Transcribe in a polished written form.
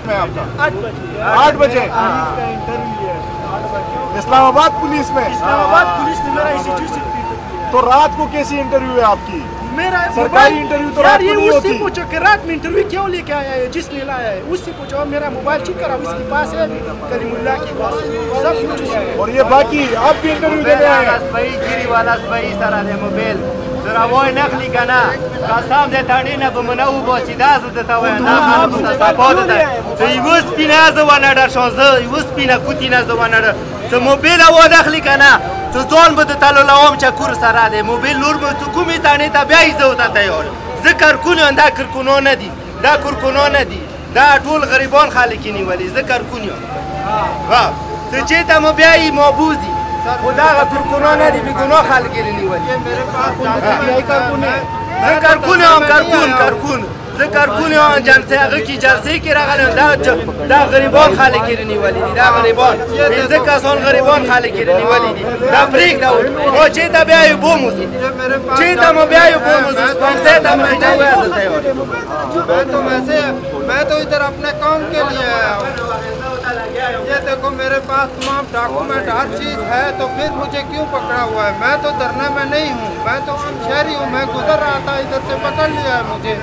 मैं आपका 8 बजे इस्लामाबाद पुलिस में मेरा इंस्टीट्यूट। तो रात को कैसी इंटरव्यू है आपकी? मेरा सरकारी इंटरव्यू तो रात को नहीं होती। उससे पूछो कि रात में इंटरव्यू क्यों लेके आया है, जिसने लाया है उससे पूछो। मेरा मोबाइल चेक करा, उसके पास है, करीमुल्लाह के पास सब कुछ। और ये बाकी आप भी इंटरव्यू देने आए हैं? Zara voi nakhli kana kasam de tanina bumna u bosida zata wa na mutasabod da so yus pina zawana da shonza yus pina kutina zawana da so mobil wa nakhli kana so zon bud talo lawam chakur sara de mobil nur mu kumi tani ta bai zauta tayor zikr kun anda kir kuno nadi da kur kuno nadi da tul gariban khalikini wali zikr kun ha so cheta mo bai mobuzi खुदा का कुरकुना ने भी गुनाह खाल के नहीं वाली करकुन जलसे अगर की जलसे के रगन दा गरीबान खाले के नहीं वाली दा गरीबान बिल्जे का सोन गरीबान खाले के नहीं वाली दा फ्रीक दा वो चेता ब्यायो बोमुस चेता मो ब्यायो बोमुस पंसे दा मैं जावे मैं तो इधर अपने काम के लिए आया हूँ। ये देखो मेरे पास तमाम डॉक्यूमेंट हर चीज़ है, तो फिर मुझे क्यों पकड़ा हुआ है? मैं तो धरने में नहीं हूँ, मैं तो आम शहरी हूँ। मैं गुजर रहा था, इधर से पकड़ लिया है मुझे।